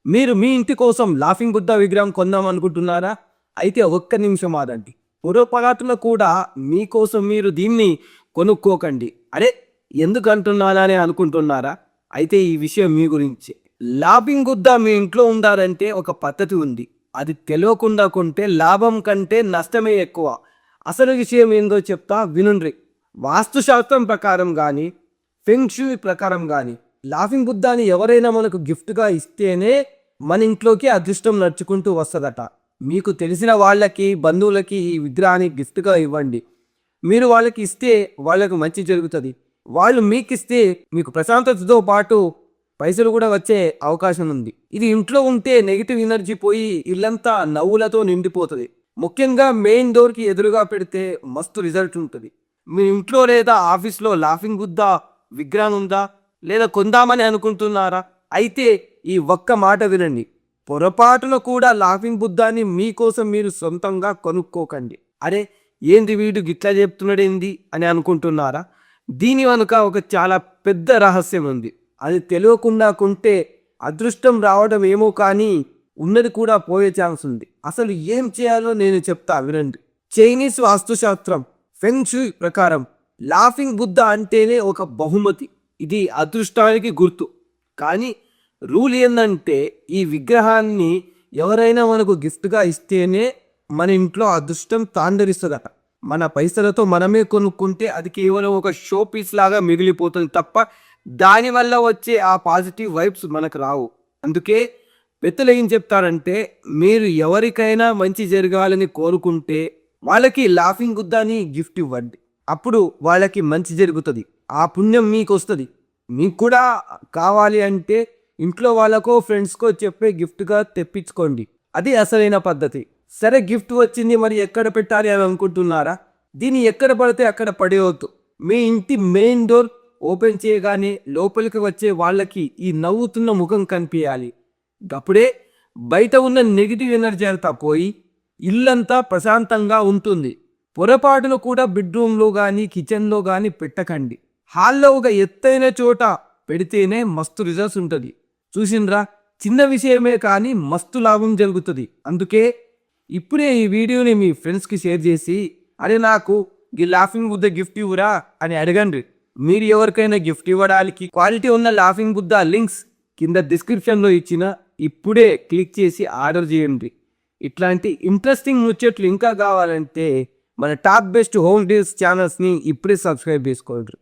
మీరు మీ ఇంటి కోసం లాఫింగ్ బుద్ధ విగ్రహం కొందాం అనుకుంటున్నారా? అయితే ఒక్క నిమిషం ఆగండి. పొరపాటున కూడా మీకోసం మీరు దీన్ని కొనుక్కోకండి. అరే! ఎందుకంటున్నానని అనుకుంటున్నారా? అయితే ఈ విషయం మీ గురించే. లాఫింగ్ బుద్ధ మీ ఇంట్లో ఉండాలంటే ఒక పద్ధతి ఉంది. అది తెలియకుండా కొంటే లాభం కంటే నష్టమే ఎక్కువ. అసలు విషయం ఏందో చెప్తా వినుండ్రి. వాస్తుశాస్త్రం ప్రకారం కానీ, ఫెంగ్ షూయి ప్రకారం కానీ లాఫింగ్ బుద్ధాని ఎవరైనా మనకు గిఫ్ట్గా ఇస్తేనే మన ఇంట్లోకి అదృష్టం నడుచుకుంటూ వస్తుందట. మీకు తెలిసిన వాళ్ళకి, బంధువులకి ఈ విగ్రహాన్ని గిఫ్ట్గా ఇవ్వండి. మీరు వాళ్ళకి ఇస్తే వాళ్ళకు మంచి జరుగుతుంది. వాళ్ళు మీకు ఇస్తే మీకు ప్రశాంతతతో పాటు పైసలు కూడా వచ్చే అవకాశం ఉంది. ఇది ఇంట్లో ఉంటే నెగిటివ్ ఎనర్జీ పోయి ఇల్లంతా నవ్వులతో నిండిపోతుంది. ముఖ్యంగా మెయిన్ డోర్కి ఎదురుగా పెడితే మస్తు రిజల్ట్ ఉంటుంది. మీ ఇంట్లో లేదా ఆఫీస్లో లాఫింగ్ బుద్ధ విగ్రహం ఉందా, లేదా కొందామని అనుకుంటున్నారా? అయితే ఈ ఒక్క మాట వినండి. పొరపాటున కూడా లాఫింగ్ బుద్ధాన్ని మీకోసం మీరు సొంతంగా కొనుక్కోకండి. అరే ఏంది వీడు గిట్లా చెప్తున్నాడేంది అని అనుకుంటున్నారా? దీని వెనుక ఒక చాలా పెద్ద రహస్యం ఉంది. అది తెలియకుండా కొంటే అదృష్టం రావడం ఏమో కానీ ఉన్నది కూడా పోయే ఛాన్స్ ఉంది. అసలు ఏం చేయాలో నేను చెప్తా వినండి. చైనీస్ వాస్తుశాస్త్రం ఫెంగ్ షూయి ప్రకారం లాఫింగ్ బుద్ధ అంటేనే ఒక బహుమతి. ఇది అదృష్టానికి గుర్తు. కానీ రూల్ ఏంటంటే ఈ విగ్రహాన్ని ఎవరైనా మనకు గిఫ్ట్గా ఇస్తేనే మన ఇంట్లో అదృష్టం తాండరిస్తుందట. మన పైసలతో మనమే కొనుక్కుంటే అది కేవలం ఒక షో పీస్ లాగా మిగిలిపోతుంది తప్ప దానివల్ల వచ్చే ఆ పాజిటివ్ వైబ్స్ మనకు రావు. అందుకే పెద్దలు ఏం చెప్తారంటే, మీరు ఎవరికైనా మంచి జరగాలని కోరుకుంటే వాళ్ళకి లాఫింగ్ బుద్ధాని గిఫ్ట్ ఇవ్వండి. అప్పుడు వాళ్ళకి మంచి జరుగుతుంది. ఆ పుణ్యం మీకు వస్తుంది. మీకు కూడా కావాలి అంటే ఇంట్లో వాళ్ళకో ఫ్రెండ్స్కో చెప్పే గిఫ్ట్గా తెప్పించుకోండి. అది అసలైన పద్ధతి. సరే, గిఫ్ట్ వచ్చింది, మరి ఎక్కడ పెట్టాలి అని అనుకుంటున్నారా? దీన్ని ఎక్కడ పడితే అక్కడ పడేయవద్దు. మీ ఇంటి మెయిన్ డోర్ ఓపెన్ చేయగానే లోపలికి వచ్చే వాళ్ళకి ఈ నవ్వుతున్న ముఖం కనిపించాలి. అప్పుడే బయట ఉన్న నెగిటివ్ ఎనర్జీ అంతా పోయి ఇల్లంతా ప్రశాంతంగా ఉంటుంది. పొరపాటును కూడా బెడ్రూమ్లో కానీ కిచెన్లో కానీ పెట్టకండి. హాల్లో ఒక ఎత్తైన చోట పెడితేనే మస్తు రిజల్ట్స్ ఉంటుంది. చూసిండ్రా, చిన్న విషయమే కానీ మస్తు లాభం జరుగుతుంది. అందుకే ఇప్పుడే ఈ వీడియోని మీ ఫ్రెండ్స్కి షేర్ చేసి, అరే నాకు ఈ లాఫింగ్ బుద్ధ గిఫ్ట్ ఇవ్వరా అని అడగండి. మీరు ఎవరికైనా గిఫ్ట్ ఇవ్వడానికి క్వాలిటీ ఉన్న లాఫింగ్ బుద్ధ లింక్స్ కింద డిస్క్రిప్షన్లో ఇచ్చిన, ఇప్పుడే క్లిక్ చేసి ఆర్డర్ చేయండి. ఇట్లాంటి ఇంట్రెస్టింగ్ ముచ్చట్లు ఇంకా కావాలంటే మన టాప్ బెస్ట్ హోమ్ డీల్స్ ఛానల్స్ని ఇప్పుడే సబ్స్క్రైబ్ చేసుకోండి.